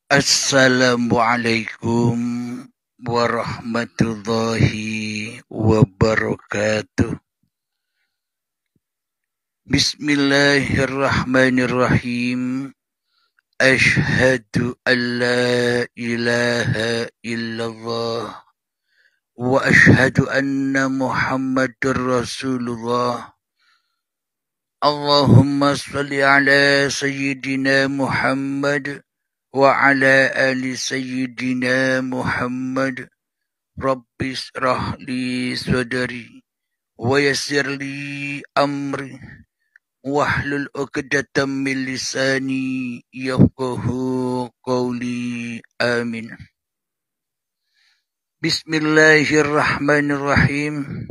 Assalamualaikum warahmatullahi wabarakatuh. Bismillahirrahmanirrahim. Ashhadu an la ilaha illallah wa ashhadu anna Muhammadur Rasulullah. Allahumma salli ala sayyidina Muhammad wa ala ali sayyidina Muhammad. Rabbis rahli sadari wa yassirli amri wahlul 'uqdatam min lisani yafqahu qawli. Amin. Bismillahirrahmanirrahim.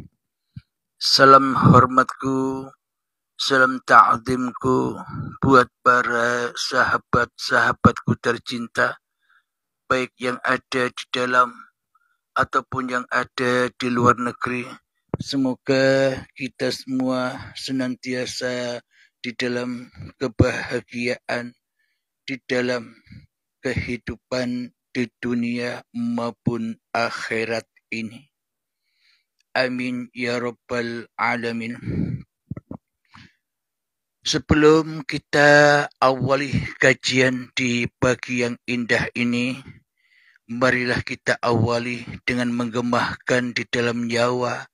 Salam hormatku, salam ta'zimku buat para sahabat-sahabatku tercinta, baik yang ada di dalam ataupun yang ada di luar negeri. Semoga kita semua senantiasa di dalam kebahagiaan, di dalam kehidupan di dunia maupun akhirat ini. Amin ya rabbal alamin. Sebelum kita awali kajian di pagi yang indah ini, marilah kita awali dengan menggemahkan di dalam nyawa,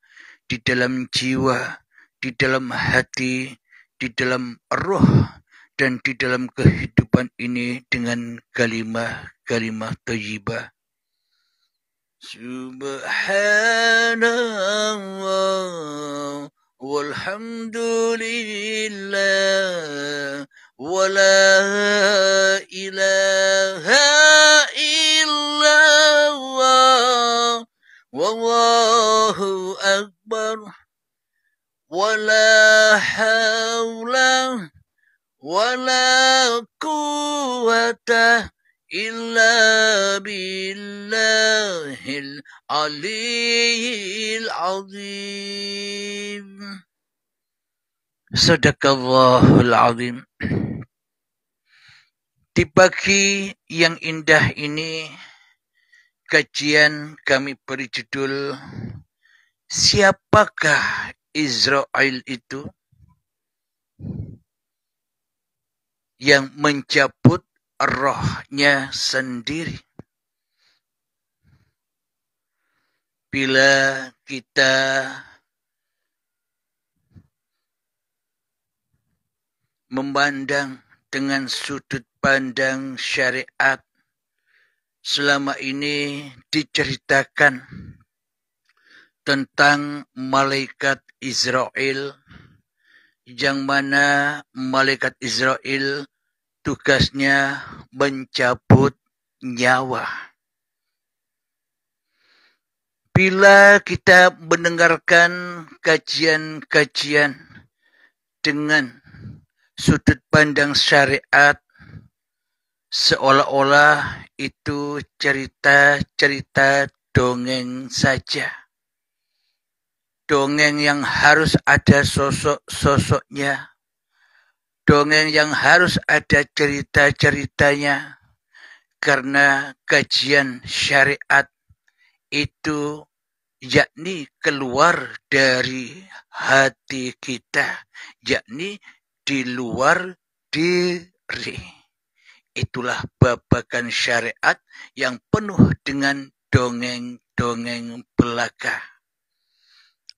di dalam jiwa, di dalam hati, di dalam roh, dan di dalam kehidupan ini dengan kalimah thayyibah. Subhanallah walhamdulillah wa la ilaha illallah wallahu akbar wa la hawla wa la quwwata illa billahil aliyyil azim. Sadaqallahul azim. Di pagi yang indah ini, kajian kami beri judul, siapakah Israel itu yang mencabut rohnya sendiri? Bila kita memandang dengan sudut pandang syariat, selama ini diceritakan tentang malaikat Israel, yang mana malaikat Israel tugasnya mencabut nyawa. Bila kita mendengarkan kajian-kajian dengan sudut pandang syariat, seolah-olah itu cerita-cerita dongeng saja. Dongeng yang harus ada sosok-sosoknya, dongeng yang harus ada cerita-ceritanya, karena kajian syariat itu yakni keluar dari hati kita, yakni di luar diri. Itulah babakan syariat yang penuh dengan dongeng-dongeng belaka.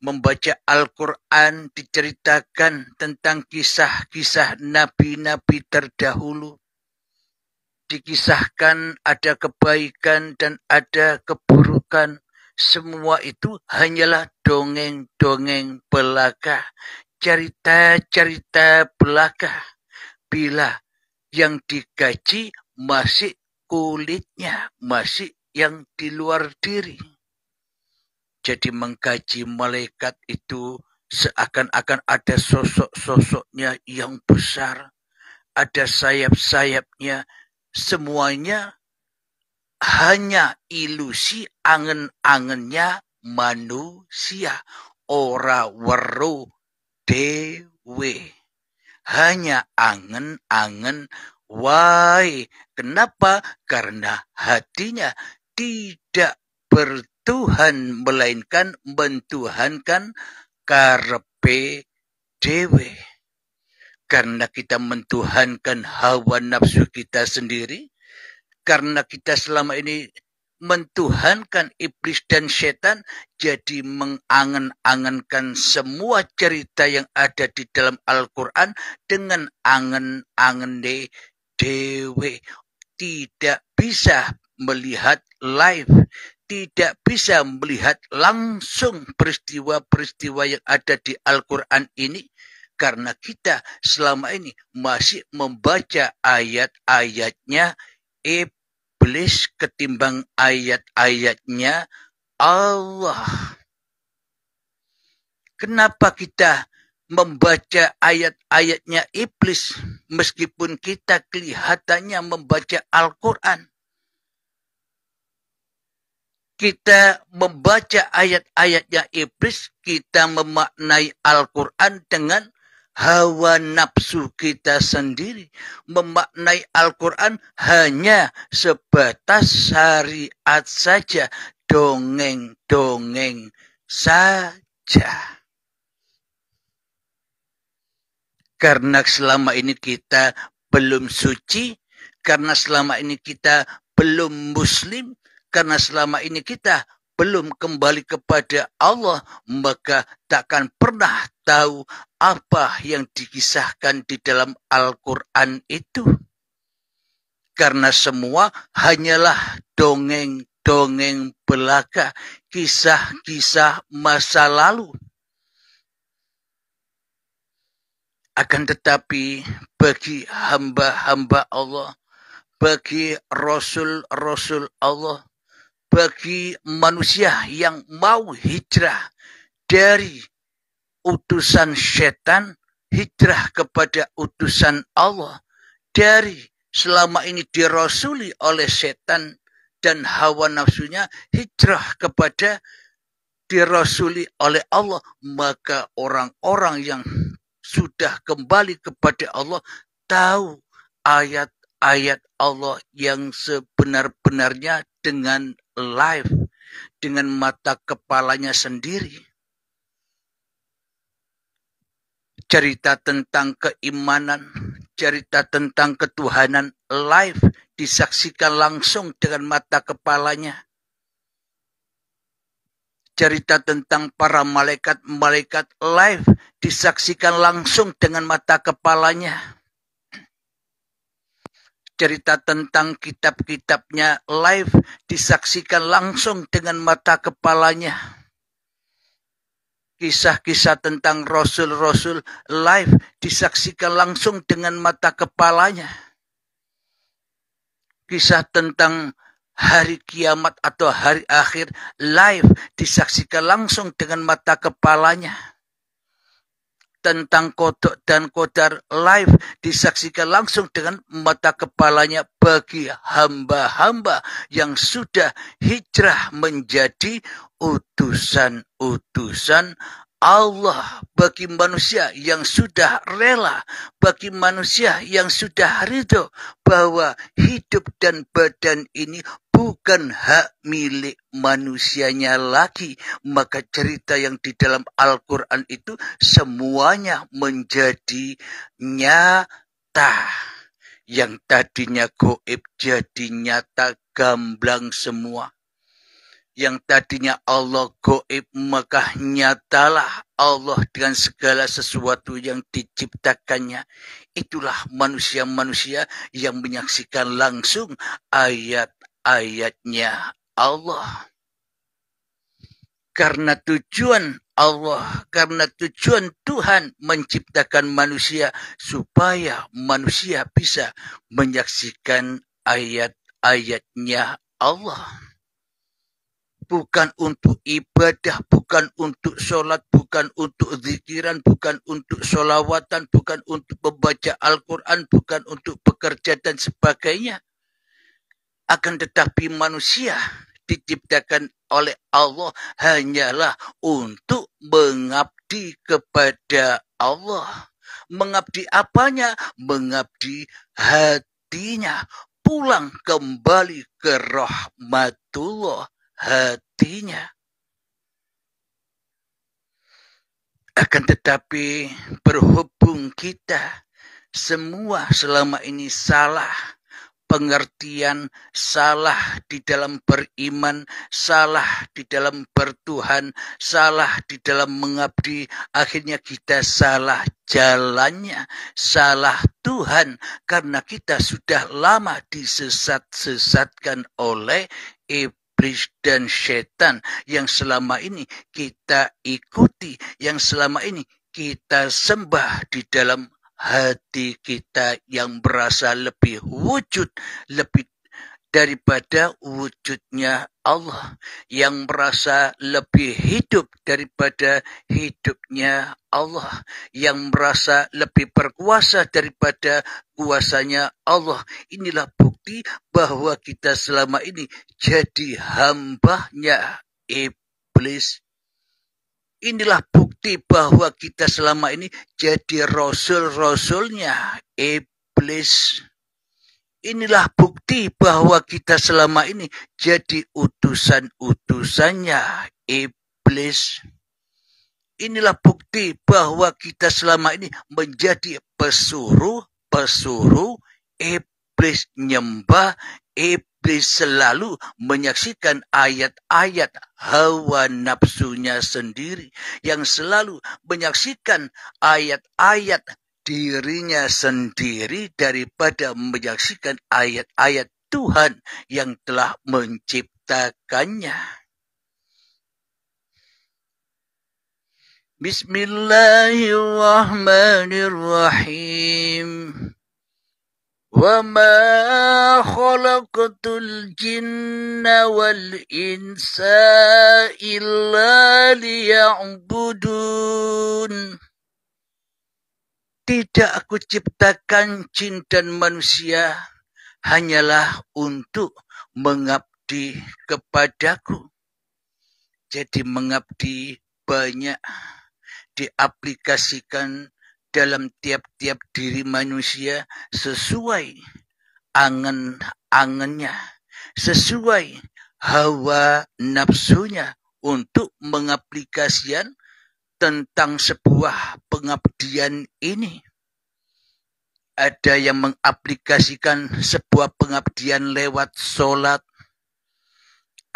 Membaca Al-Quran diceritakan tentang kisah-kisah nabi-nabi terdahulu. Dikisahkan ada kebaikan dan ada keburukan. Semua itu hanyalah dongeng-dongeng belaka, cerita-cerita belaka. Bila yang dikaji masih kulitnya, masih yang di luar diri. Jadi mengkaji malaikat itu seakan-akan ada sosok-sosoknya yang besar, ada sayap-sayapnya, semuanya hanya ilusi angen-angennya manusia, ora weruh dewe. Hanya angen-angen Why? Kenapa? Karena hatinya tidak bertuhan, melainkan mentuhankan karepe dewe. Karena kita mentuhankan hawa nafsu kita sendiri, karena kita selama ini mentuhankan iblis dan setan, jadi mengangan-angankan semua cerita yang ada di dalam Al-Quran dengan angan-angan dewe. Tidak bisa melihat live, tidak bisa melihat langsung peristiwa-peristiwa yang ada di Al-Quran ini, karena kita selama ini masih membaca ayat-ayatnya iblis ketimbang ayat-ayatnya Allah. Kenapa kita membaca ayat-ayatnya iblis meskipun kita kelihatannya membaca Al-Quran? Kita membaca ayat-ayatnya iblis, kita memaknai Al-Quran dengan hawa nafsu kita sendiri. Memaknai Al-Quran hanya sebatas syariat saja, dongeng-dongeng saja. Karena selama ini kita belum suci, karena selama ini kita belum muslim, karena selama ini kita belum kembali kepada Allah, maka takkan pernah tahu apa yang dikisahkan di dalam Al-Quran itu. Karena semua hanyalah dongeng-dongeng belaka, kisah-kisah masa lalu. Akan tetapi bagi hamba-hamba Allah, bagi rasul-rasul Allah, bagi manusia yang mau hijrah dari utusan setan, hijrah kepada utusan Allah, dari selama ini dirasuli oleh setan dan hawa nafsunya, hijrah kepada dirasuli oleh Allah, maka orang-orang yang sudah kembali kepada Allah tahu ayat-ayat Allah yang sebenar-benarnya dengan live, dengan mata kepalanya sendiri. Cerita tentang keimanan, cerita tentang ketuhanan live, disaksikan langsung dengan mata kepalanya. Cerita tentang para malaikat-malaikat live, disaksikan langsung dengan mata kepalanya. Cerita tentang kitab-kitabnya live, disaksikan langsung dengan mata kepalanya. Kisah-kisah tentang rasul-rasul live, disaksikan langsung dengan mata kepalanya. Kisah tentang hari kiamat atau hari akhir live, disaksikan langsung dengan mata kepalanya. Tentang kodok dan kodar live, disaksikan langsung dengan mata kepalanya bagi hamba-hamba yang sudah hijrah menjadi utusan-utusan Allah, bagi manusia yang sudah rela, bagi manusia yang sudah ridho bahwa hidup dan badan ini bukan hak milik manusianya lagi, maka cerita yang di dalam Al-Quran itu semuanya menjadi nyata. Yang tadinya gaib jadi nyata, gamblang semua. Yang tadinya Allah gaib, maka nyatalah Allah dengan segala sesuatu yang diciptakannya. Itulah manusia-manusia yang menyaksikan langsung ayat-ayatnya Allah. Karena tujuan Allah, karena tujuan Tuhan menciptakan manusia supaya manusia bisa menyaksikan ayat-ayatnya Allah. Bukan untuk ibadah, bukan untuk sholat, bukan untuk zikiran, bukan untuk sholawatan, bukan untuk membaca Al-Quran, bukan untuk bekerja dan sebagainya. Akan tetapi manusia diciptakan oleh Allah hanyalah untuk mengabdi kepada Allah. Mengabdi apanya? Mengabdi hati. hatinya pulang kembali ke rahmatullah hatinya. Akan tetapi berhubung kita semua selama ini salah pengertian, salah di dalam beriman, salah di dalam bertuhan, salah di dalam mengabdi, akhirnya kita salah jalannya, salah Tuhan, karena kita sudah lama disesat-sesatkan oleh iblis dan setan yang selama ini kita ikuti, yang selama ini kita sembah di dalam hati kita yang berasa lebih wujud, lebih daripada wujudnya Allah, yang merasa lebih hidup daripada hidupnya Allah, yang merasa lebih berkuasa daripada kuasanya Allah. Inilah bukti bahwa kita selama ini jadi hambanya iblis. Inilah bukti bahwa kita selama ini jadi rasul-rasulnya iblis. Inilah bukti bahwa kita selama ini jadi utusan-utusannya iblis. Inilah bukti bahwa kita selama ini menjadi pesuruh-pesuruh iblis, nyembah iblis, selalu menyaksikan ayat-ayat hawa nafsunya sendiri, yang selalu menyaksikan ayat-ayat dirinya sendiri daripada menyaksikan ayat-ayat Tuhan yang telah menciptakannya. Bismillahirrahmanirrahim. وَمَا خَلَقْتُ الْجِنَّ وَالْإِنسَ إِلَّا لِيَعْبُدُونَ. Tidak aku ciptakan jin dan manusia hanyalah untuk mengabdi kepadaku. Jadi mengabdi banyak diaplikasikan dalam tiap-tiap diri manusia sesuai angan-angannya, sesuai hawa nafsunya untuk mengaplikasikan tentang sebuah pengabdian ini. Ada yang mengaplikasikan sebuah pengabdian lewat sholat,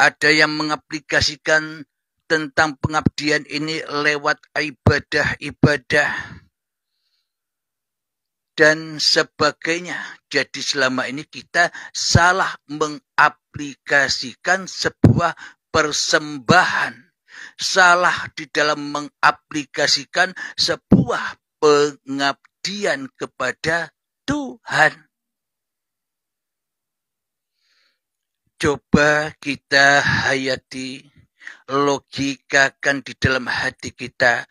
ada yang mengaplikasikan tentang pengabdian ini lewat ibadah-ibadah dan sebagainya. Jadi selama ini kita salah mengaplikasikan sebuah persembahan, salah di dalam mengaplikasikan sebuah pengabdian kepada Tuhan. Coba kita hayati, logikakan di dalam hati kita.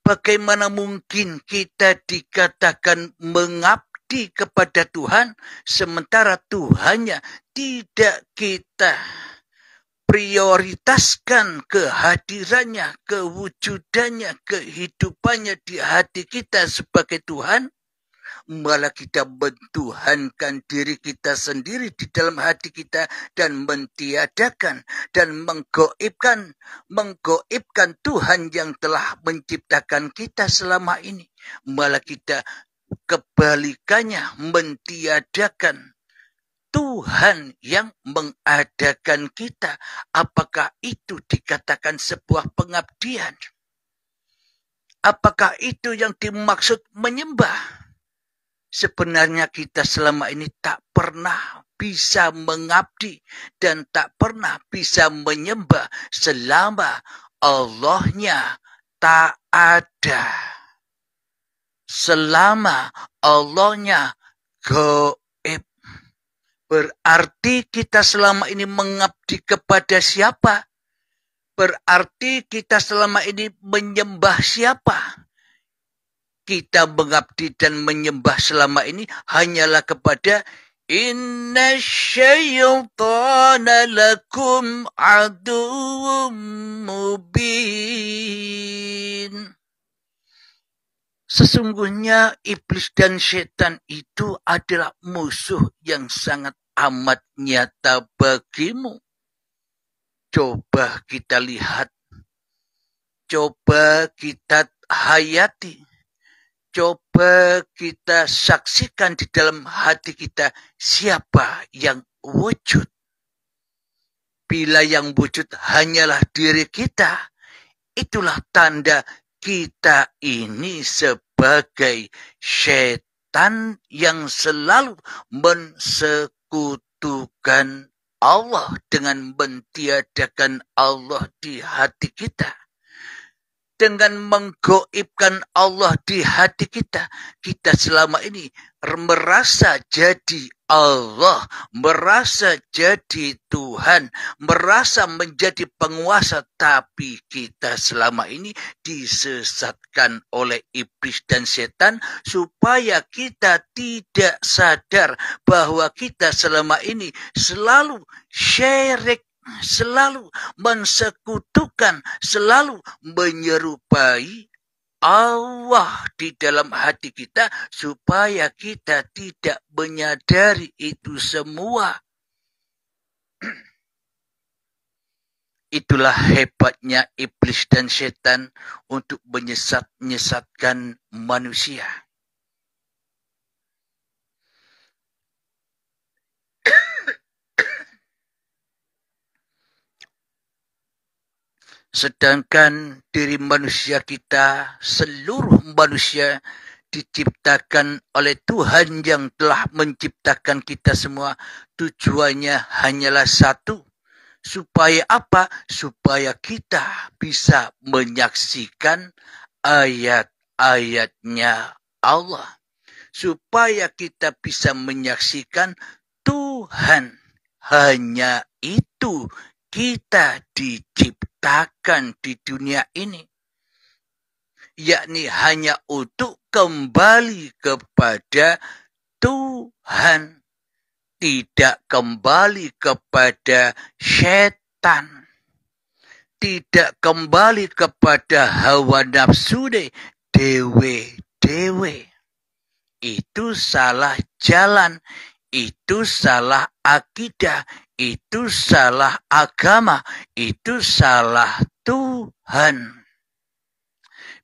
Bagaimana mungkin kita dikatakan mengabdi kepada Tuhan, sementara Tuhannya tidak kita prioritaskan kehadirannya, kewujudannya, kehidupannya di hati kita sebagai Tuhan? Malah kita mentuhankan diri kita sendiri di dalam hati kita dan mentiadakan dan menggoibkan Tuhan yang telah menciptakan kita selama ini. Malah kita kebalikannya mentiadakan Tuhan yang mengadakan kita. Apakah itu dikatakan sebuah pengabdian? Apakah itu yang dimaksud menyembah? Sebenarnya kita selama ini tak pernah bisa mengabdi dan tak pernah bisa menyembah selama Allahnya tak ada. Selama Allahnya gaib. Berarti kita selama ini mengabdi kepada siapa? Berarti kita selama ini menyembah siapa? Kita mengabdi dan menyembah selama ini hanyalah kepada Inna syaitana lakum aduwwum mubin. Sesungguhnya iblis dan setan itu adalah musuh yang sangat amat nyata bagimu. Coba kita lihat, coba kita hayati, coba kita saksikan di dalam hati kita siapa yang wujud. Bila yang wujud hanyalah diri kita, itulah tanda kita ini sebagai setan yang selalu mensekutukan Allah dengan mentiadakan Allah di hati kita. Dengan menggoibkan Allah di hati kita, kita selama ini merasa jadi Allah, merasa jadi Tuhan, merasa menjadi penguasa, tapi kita selama ini disesatkan oleh iblis dan setan supaya kita tidak sadar bahwa kita selama ini selalu syirik, selalu mensekutukan, selalu menyerupai Allah di dalam hati kita supaya kita tidak menyadari itu semua. Itulah hebatnya iblis dan setan untuk menyesatkan manusia. Sedangkan diri manusia kita, seluruh manusia diciptakan oleh Tuhan yang telah menciptakan kita semua. Tujuannya hanyalah satu. Supaya apa? Supaya kita bisa menyaksikan ayat-ayatnya Allah. Supaya kita bisa menyaksikan Tuhan. Hanya itu kita diciptakan di dunia ini, yakni hanya untuk kembali kepada Tuhan, tidak kembali kepada setan, tidak kembali kepada hawa nafsu dewe. Itu salah jalan, itu salah akidah, itu salah agama, itu salah Tuhan.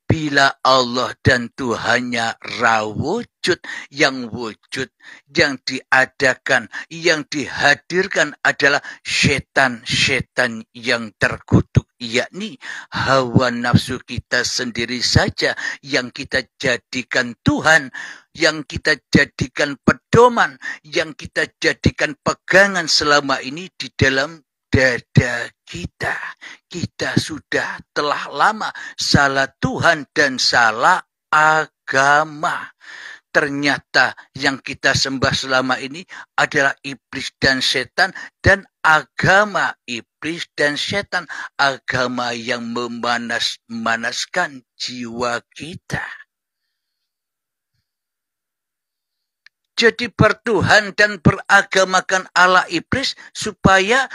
Bila Allah dan Tuhannya wujud, yang diadakan, yang dihadirkan adalah setan-setan yang terkutuk, yakni hawa nafsu kita sendiri saja yang kita jadikan Tuhan, yang kita jadikan pedoman, yang kita jadikan pegangan selama ini di dalam dada kita. Kita sudah telah lama salah Tuhan dan salah agama. Ternyata yang kita sembah selama ini adalah iblis dan setan, dan agama iblis dan setan, agama yang memanaskan jiwa kita. Jadi bertuhan dan beragamakan Allah iblis supaya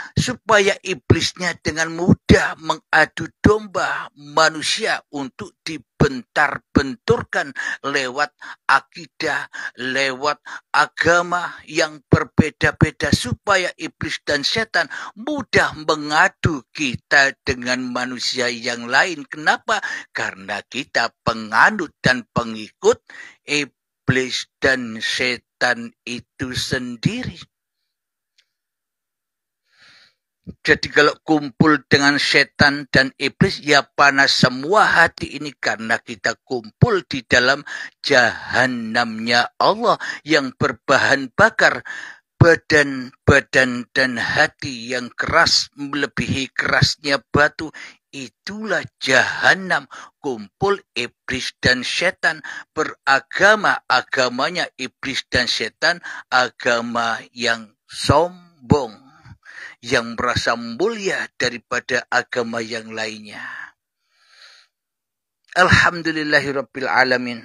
iblisnya dengan mudah mengadu domba manusia untuk dibentar-benturkan lewat akidah, lewat agama yang berbeda-beda, supaya iblis dan setan mudah mengadu kita dengan manusia yang lain. Kenapa? Karena kita penganut dan pengikut iblis dan setan itu sendiri. Jadi kalau kumpul dengan setan dan iblis, ya panas semua hati ini karena kita kumpul di dalam jahanamnya Allah yang berbahan bakar badan dan hati yang keras melebihi kerasnya batu. Itulah jahanam, kumpul iblis dan setan, beragama, agamanya iblis dan setan, agama yang sombong, yang merasa mulia daripada agama yang lainnya. Alhamdulillahirabbil alamin.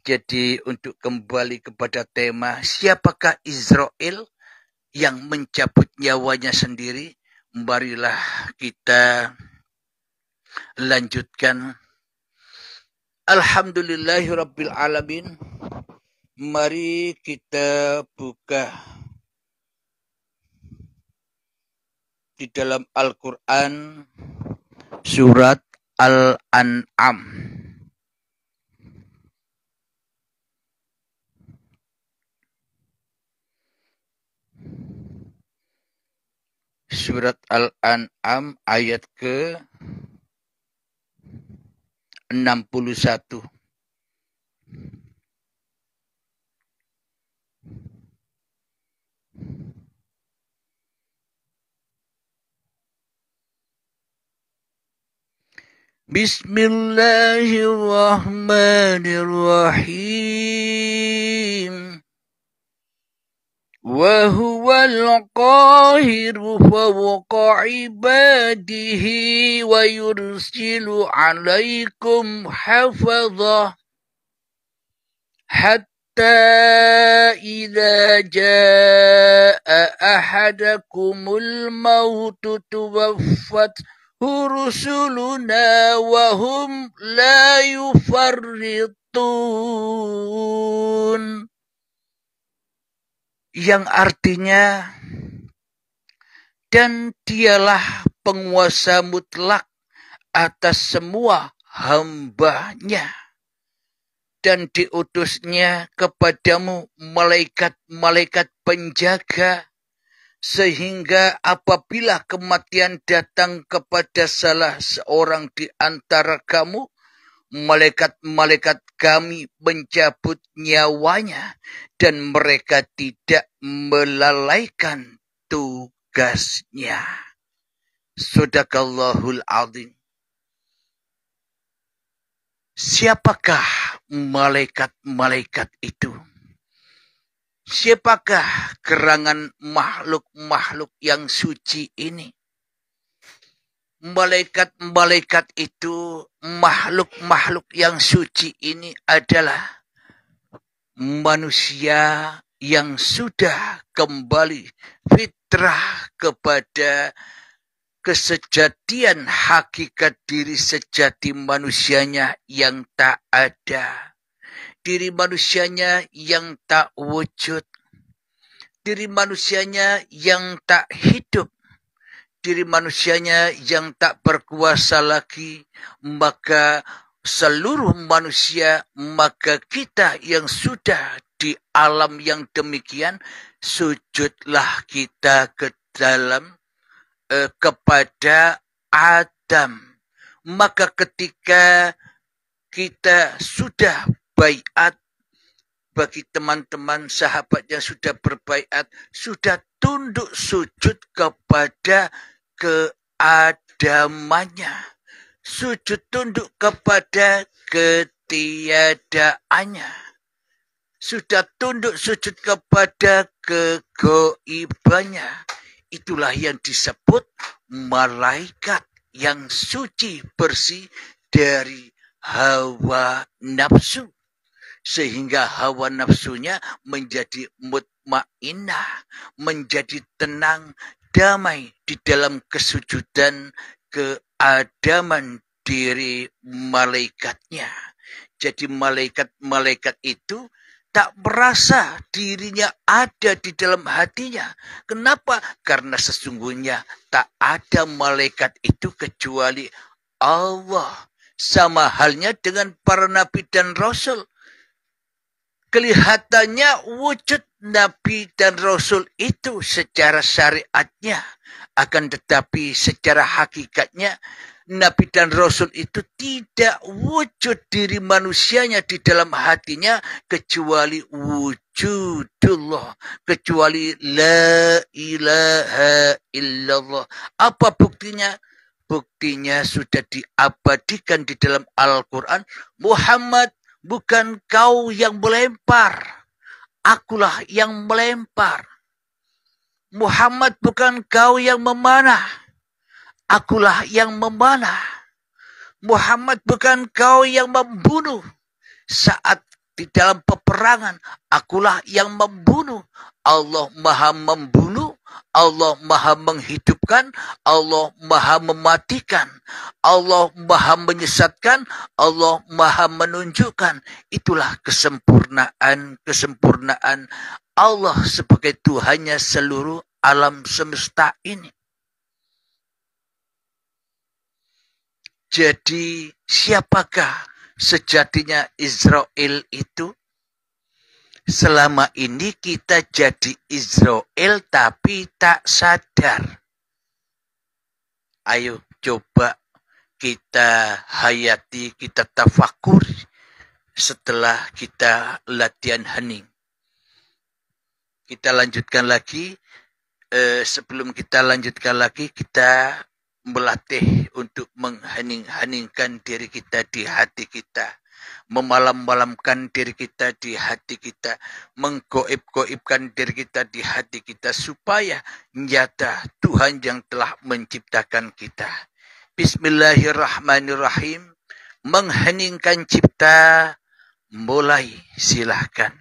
Jadi untuk kembali kepada tema, siapakah Israel yang mencabut nyawanya sendiri? Marilah kita lanjutkan Alhamdulillahirabbil alamin. Mari kita buka di dalam Al-Quran surat Al-An'am. Surat Al-An'am ayat ke 61. Bismillahirrahmanirrahim. Wa huwal qahiru fawqa ibadihi wa yursilu alaikum hafadha hatta idza jaa ahadakumul mautu tuwaffat rusuluna wa hum la yufarritun. Yang artinya, dan dialah penguasa mutlak atas semua hambanya, dan diutusnya kepadamu malaikat-malaikat penjaga, sehingga apabila kematian datang kepada salah seorang di antara kamu, malaikat-malaikat kami mencabut nyawanya, dan mereka tidak melalaikan tugasnya. Shadaqallahul Adzim. Siapakah malaikat-malaikat itu? Siapakah gerangan makhluk-makhluk yang suci ini? Malaikat-malaikat itu, makhluk-makhluk yang suci ini adalah manusia yang sudah kembali fitrah kepada kesejatian hakikat diri sejati manusianya yang tak ada. Diri manusianya yang tak wujud, diri manusianya yang tak hidup, diri manusianya yang tak berkuasa lagi, maka seluruh manusia, maka kita yang sudah di alam yang demikian, sujudlah kita ke dalam kepada Adam. Maka ketika kita sudah baiat, bagi teman-teman sahabat yang sudah berbaiat, sudah tunduk sujud kepada keadamannya, sujud tunduk kepada ketiadaannya, sudah tunduk sujud kepada kegoibannya. Itulah yang disebut malaikat yang suci bersih dari hawa nafsu, sehingga hawa nafsunya menjadi mutmainnah, menjadi tenang, damai di dalam kesujudan keadaman diri malaikatnya. Jadi malaikat-malaikat itu tak merasa dirinya ada di dalam hatinya. Kenapa? Karena sesungguhnya tak ada malaikat itu kecuali Allah. Sama halnya dengan para nabi dan rasul. Kelihatannya wujud nabi dan rasul itu secara syariatnya, akan tetapi secara hakikatnya nabi dan rasul itu tidak wujud diri manusianya di dalam hatinya kecuali wujudullah, kecuali la ilaha illallah. Apa buktinya? Buktinya sudah diabadikan di dalam Al-Quran. Muhammad, bukan kau yang melempar, akulah yang melempar. Muhammad, bukan kau yang memanah, akulah yang memanah. Muhammad, bukan kau yang membunuh saat di dalam peperangan, akulah yang membunuh. Allah maha membunuh, Allah Maha menghidupkan, Allah Maha mematikan, Allah Maha menyesatkan, Allah Maha menunjukkan. Itulah kesempurnaan Allah sebagai Tuhannya seluruh alam semesta ini. Jadi siapakah sejatinya Israel itu? Selama ini kita jadi Israel tapi tak sadar. Ayo coba kita hayati, kita tafakur setelah kita latihan hening. Kita lanjutkan lagi. Sebelum kita lanjutkan lagi, kita melatih untuk menghening-heningkan diri kita di hati kita, memalam-malamkan diri kita di hati kita, menggoib-goibkan diri kita di hati kita, supaya nyata Tuhan yang telah menciptakan kita. Bismillahirrahmanirrahim. Mengheningkan cipta, mulai, silahkan.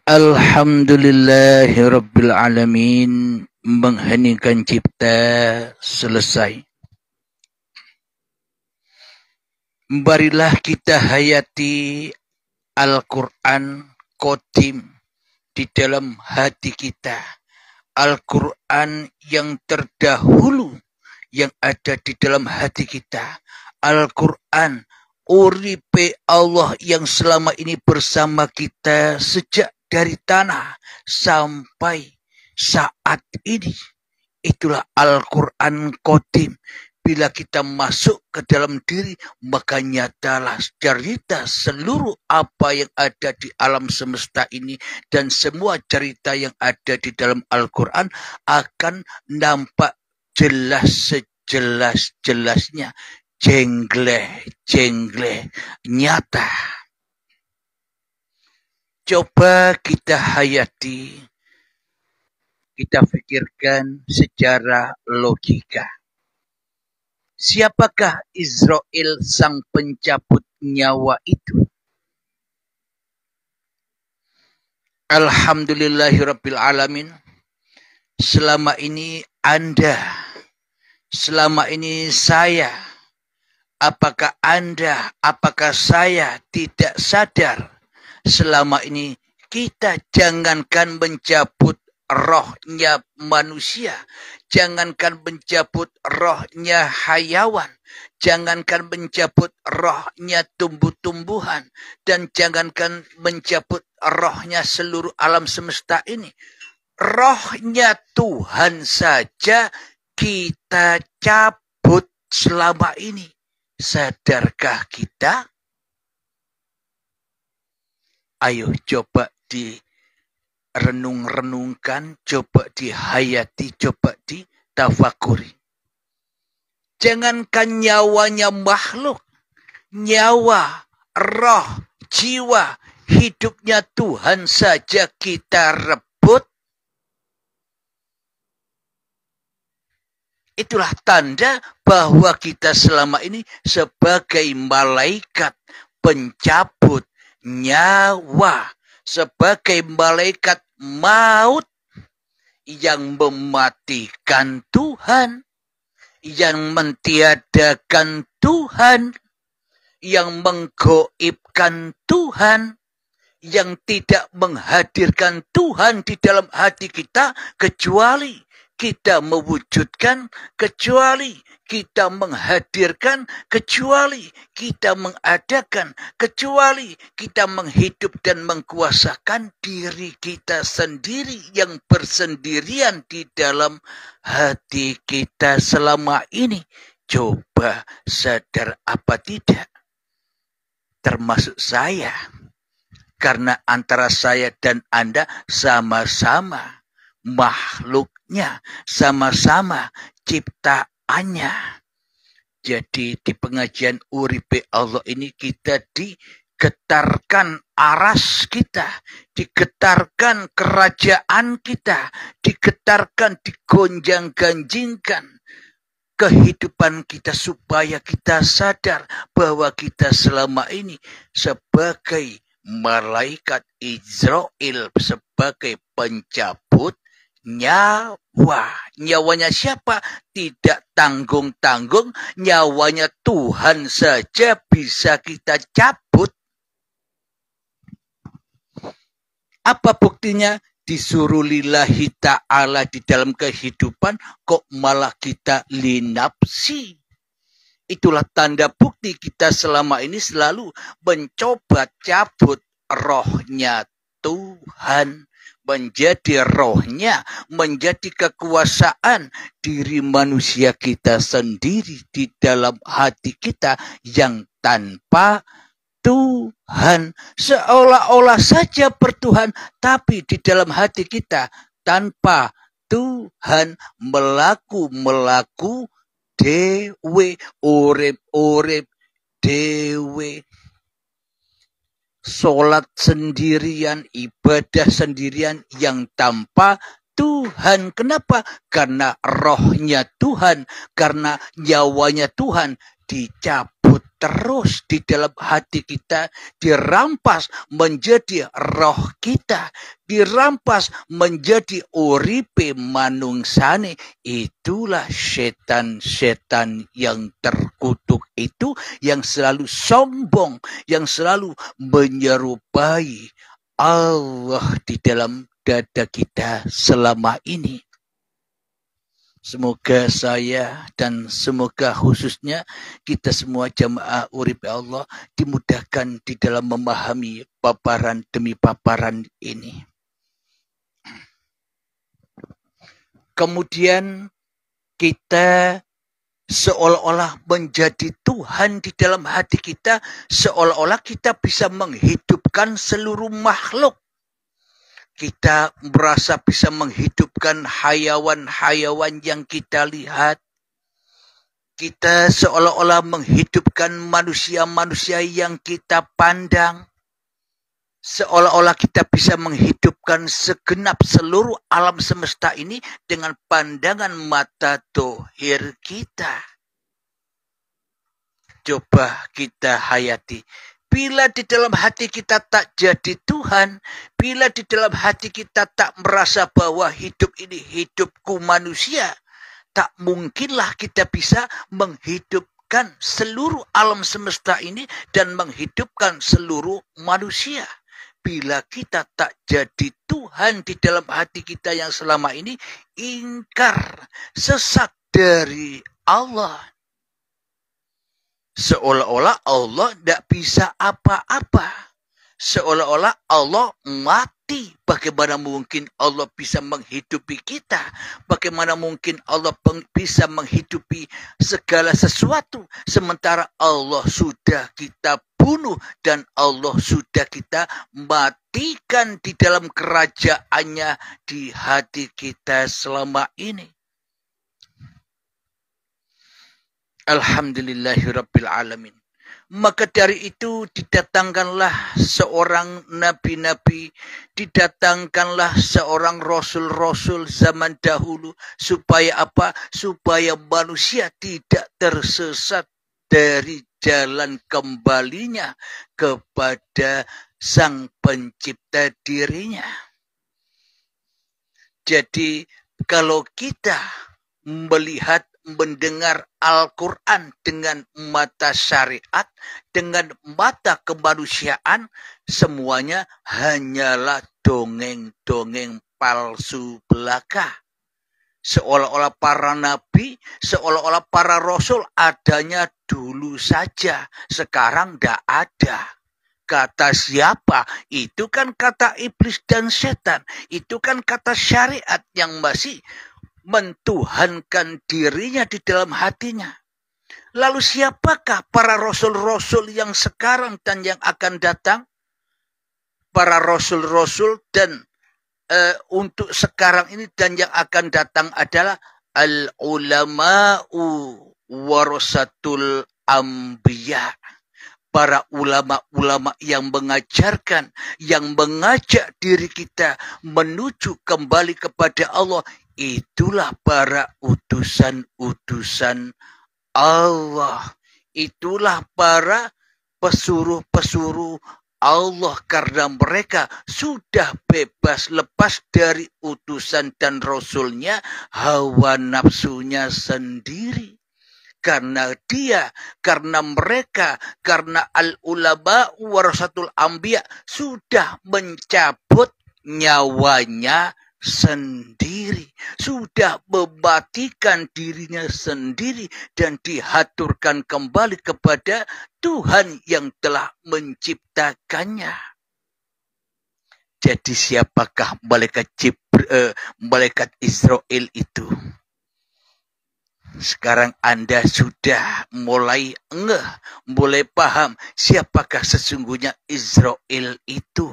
Alhamdulillahirrabbilalamin. Mengheningkan cipta selesai. Marilah kita hayati Al-Quran Qadim di dalam hati kita. Al-Quran yang terdahulu yang ada di dalam hati kita. Al-Quran uripe Allah yang selama ini bersama kita sejak dari tanah sampai saat ini. Itulah Al-Quran Qadim. Bila kita masuk ke dalam diri, maka nyatalah cerita seluruh apa yang ada di alam semesta ini, dan semua cerita yang ada di dalam Al-Quran akan nampak jelas sejelas-jelasnya, jengleh nyata. Coba kita hayati, kita pikirkan secara logika. Siapakah Israel sang pencabut nyawa itu? Alhamdulillahirrabbilalamin. Selama ini Anda, selama ini saya, apakah Anda, apakah saya tidak sadar? Selama ini kita jangankan mencabut rohnya manusia, jangankan mencabut rohnya hayawan, jangankan mencabut rohnya tumbuh-tumbuhan, dan jangankan mencabut rohnya seluruh alam semesta ini. Rohnya Tuhan saja kita cabut selama ini. Sadarkah kita? Ayo coba direnung-renungkan, coba dihayati, coba ditafakuri. Jangankan nyawanya makhluk, nyawa, roh, jiwa, hidupnya Tuhan saja kita rebut. Itulah tanda bahwa kita selama ini sebagai malaikat pencabut nyawa, sebagai malaikat maut yang mematikan Tuhan, yang mentiadakan Tuhan, yang menggoibkan Tuhan, yang tidak menghadirkan Tuhan di dalam hati kita, kecuali kita mewujudkan, kecuali kita menghadirkan, kecuali kita mengadakan, kecuali kita menghidup dan mengkuasakan diri kita sendiri yang bersendirian di dalam hati kita selama ini. Coba sadar apa tidak? Termasuk saya. Karena antara saya dan Anda sama-sama makhluknya, sama-sama ciptaannya. Jadi di pengajian Uripe Allah ini kita digetarkan aras kita, digetarkan kerajaan kita, digetarkan, digonjang-ganjingkan kehidupan kita supaya kita sadar bahwa kita selama ini sebagai malaikat Israel, sebagai pencabut nyawa. Nyawanya siapa? Tidak tanggung-tanggung. Nyawanya Tuhan saja bisa kita cabut. Apa buktinya? Disuruh lillahi ta'ala di dalam kehidupan, kok malah kita linapsi. Itulah tanda bukti kita selama ini selalu mencoba cabut rohnya Tuhan. Menjadi rohnya, menjadi kekuasaan diri manusia kita sendiri di dalam hati kita yang tanpa Tuhan. Seolah-olah saja bertuhan, tapi di dalam hati kita tanpa Tuhan, melaku dewe, urip dewe. Sholat sendirian, ibadah sendirian yang tanpa Tuhan. Kenapa? Karena rohnya Tuhan, karena nyawanya Tuhan dicabut terus di dalam hati kita, dirampas menjadi roh kita, dirampas menjadi uripe manungsane. Itulah setan-setan yang terkutuk itu, yang selalu sombong, yang selalu menyerupai Allah di dalam dada kita selama ini. Semoga saya dan semoga khususnya kita semua jamaah Uripe Allah dimudahkan di dalam memahami paparan demi paparan ini. Kemudian kita seolah-olah menjadi Tuhan di dalam hati kita, seolah-olah kita bisa menghidupkan seluruh makhluk. Kita merasa bisa menghidupkan hayawan-hayawan yang kita lihat. Kita seolah-olah menghidupkan manusia-manusia yang kita pandang. Seolah-olah kita bisa menghidupkan segenap seluruh alam semesta ini dengan pandangan mata dohir kita. Coba kita hayati. Bila di dalam hati kita tak jadi Tuhan, bila di dalam hati kita tak merasa bahwa hidup ini hidupku manusia, tak mungkinlah kita bisa menghidupkan seluruh alam semesta ini dan menghidupkan seluruh manusia. Bila kita tak jadi Tuhan di dalam hati kita yang selama ini ingkar, sesat dari Allah. Seolah-olah Allah tidak bisa apa-apa. Seolah-olah Allah mati. Bagaimana mungkin Allah bisa menghidupi kita? Bagaimana mungkin Allah bisa menghidupi segala sesuatu? Sementara Allah sudah kita bunuh dan Allah sudah kita matikan di dalam kerajaannya di hati kita selama ini. Alhamdulillahirrabbilalamin. Maka dari itu didatangkanlah seorang nabi-nabi, didatangkanlah seorang rasul-rasul zaman dahulu. Supaya apa? Supaya manusia tidak tersesat dari jalan kembalinya kepada Sang Pencipta dirinya. Jadi kalau kita melihat, mendengar Al-Quran dengan mata syariat, dengan mata kemanusiaan, semuanya hanyalah dongeng-dongeng palsu belaka. Seolah-olah para nabi, seolah-olah para rasul adanya dulu saja, sekarang tidak ada. Kata siapa? Itu kan kata iblis dan setan. Itu kan kata syariat yang masih mentuhankan dirinya di dalam hatinya. Lalu siapakah para rasul-rasul yang sekarang dan yang akan datang? Para rasul-rasul dan untuk sekarang ini dan yang akan datang adalah al-ulama'u warasatul anbiya. Para ulama-ulama yang mengajarkan, yang mengajak diri kita menuju kembali kepada Allah. Itulah para utusan-utusan Allah. Itulah para pesuruh-pesuruh Allah, karena mereka sudah bebas lepas dari utusan dan rasulnya, hawa nafsunya sendiri. Karena mereka, karena al-ulama warasatul anbiya sudah mencabut nyawanya sendiri, sudah mematikan dirinya sendiri dan dihaturkan kembali kepada Tuhan yang telah menciptakannya. Jadi siapakah malaikat Israel itu? Sekarang Anda sudah mulai mulai paham siapakah sesungguhnya Israel itu.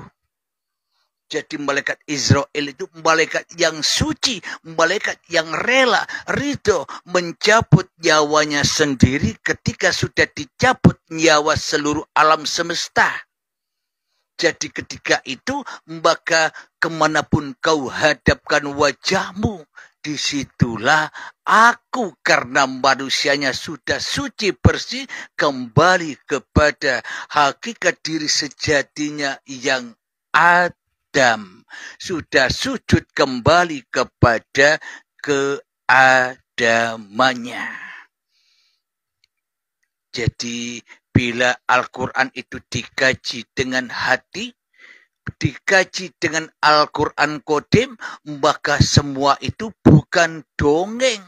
Jadi malaikat Israel itu malaikat yang suci, malaikat yang rela, ridho, mencabut nyawanya sendiri ketika sudah dicabut nyawa seluruh alam semesta. Jadi ketika itu, maka kemanapun kau hadapkan wajahmu, disitulah aku, karena manusianya sudah suci bersih, kembali kepada hakikat diri sejatinya yang Adam. Sudah sujud kembali kepada keadamannya. Jadi bila Al-Quran itu dikaji dengan hati, dikaji dengan Al-Quran Qadim, maka semua itu bukan dongeng,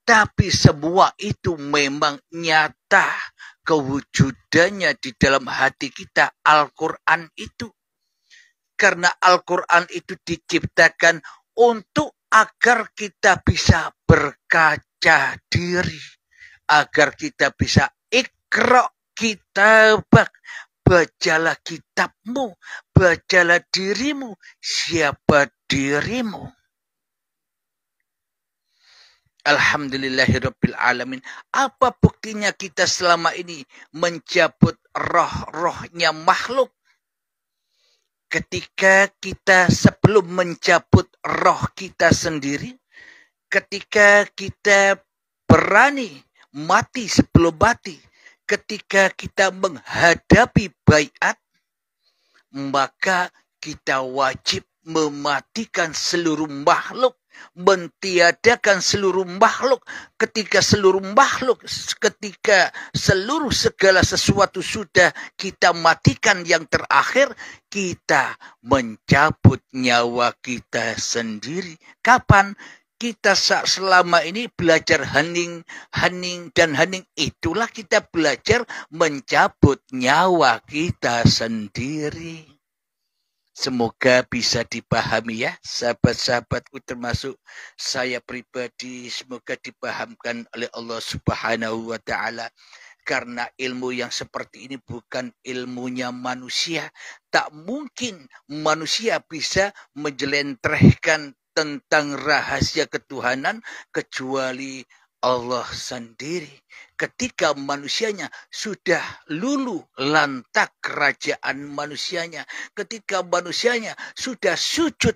tapi semua itu memang nyata kewujudannya di dalam hati kita, Al-Quran itu. Karena Al-Quran itu diciptakan untuk agar kita bisa berkaca diri, agar kita bisa ikra kitabak, bacalah kitabmu, bacalah dirimu, siapa dirimu. Alhamdulillahirabbil alamin. Apa buktinya kita selama ini mencabut roh-rohnya makhluk? Ketika kita sebelum mencabut roh kita sendiri, ketika kita berani mati sebelum mati, ketika kita menghadapi baiat, maka kita wajib mematikan seluruh makhluk, mentiadakan seluruh makhluk. Ketika seluruh segala sesuatu sudah kita matikan, yang terakhir kita mencabut nyawa kita sendiri. Kapan? Kita selama ini belajar hening, itulah kita belajar mencabut nyawa kita sendiri. Semoga bisa dipahami ya, sahabat-sahabatku, termasuk saya pribadi, semoga dipahamkan oleh Allah Subhanahu wa Ta'ala. Karena ilmu yang seperti ini bukan ilmunya manusia. Tak mungkin manusia bisa menjelentrehkan tentang rahasia ketuhanan kecuali Allah sendiri. Ketika manusianya sudah luluh lantak kerajaan manusianya, ketika manusianya sudah sujud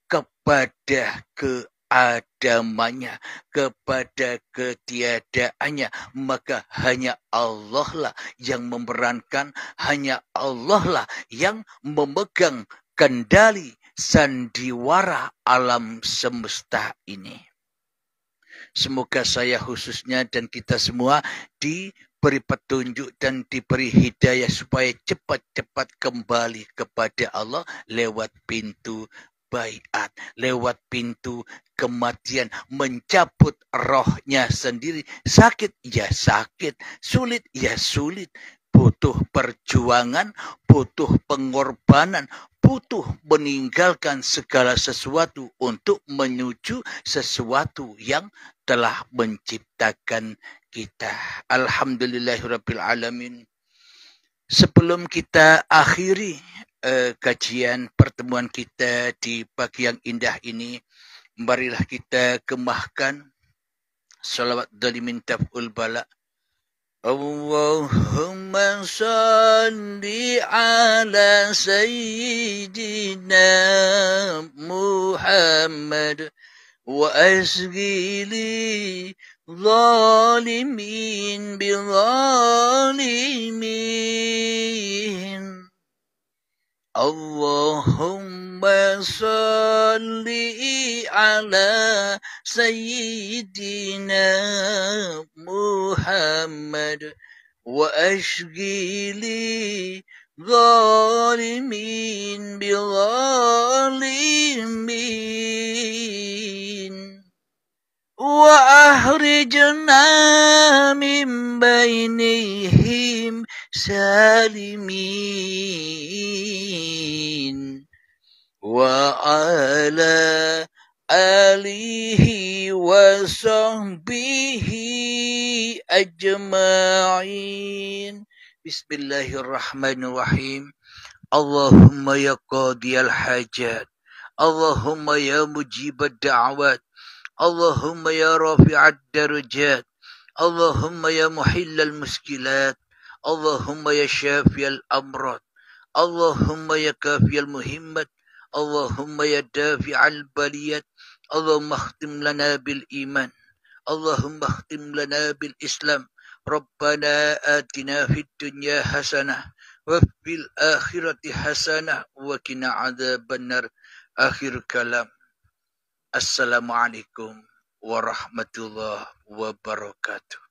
kepada keadamannya, kepada ketiadaannya, maka hanya Allah lah yang memerankan, hanya Allah lah yang memegang kendali sandiwara alam semesta ini. Semoga saya khususnya dan kita semua diberi petunjuk dan diberi hidayah supaya cepat-cepat kembali kepada Allah lewat pintu baiat lewat pintu kematian, mencabut rohnya sendiri. Sakit ya sakit, sulit ya sulit, butuh perjuangan, butuh pengorbanan, butuh meninggalkan segala sesuatu untuk menuju sesuatu yang telah menciptakan kita. Alhamdulillahirabbil alamin. Sebelum kita akhiri kajian pertemuan kita di pagi yang indah ini, marilah kita kemahkan salawat dari mintaf'ul bala. Allahumma salli ala sayyidina Muhammad wa asghili zalimin bizalimin. Allahumma salli ala sayyidina Muhammad wa ashghili zalimin bizalimin wa ahrijna min bainihim salimin wa ala alihi wa sahbihi ajma'in. Bismillahirrahmanirrahim. Allahumma ya qadiyal hajat, Allahumma ya mujibad da'awat, Allahumma ya rafi'ad darajat, Allahumma ya muhillal muskilat, Allahumma ya syafiyal amrad, Allahumma ya kafiyal muhimmat, Allahumma ya dafi'al baliyat, Allahumma akhtim lana bil iman, Allahumma akhtim lana bil islam. Rabbana atina fid dunya hasanah wa fil akhirati hasanah wa qina adzabannar. Akhir kalam. Assalamualaikum warahmatullahi wabarakatuh.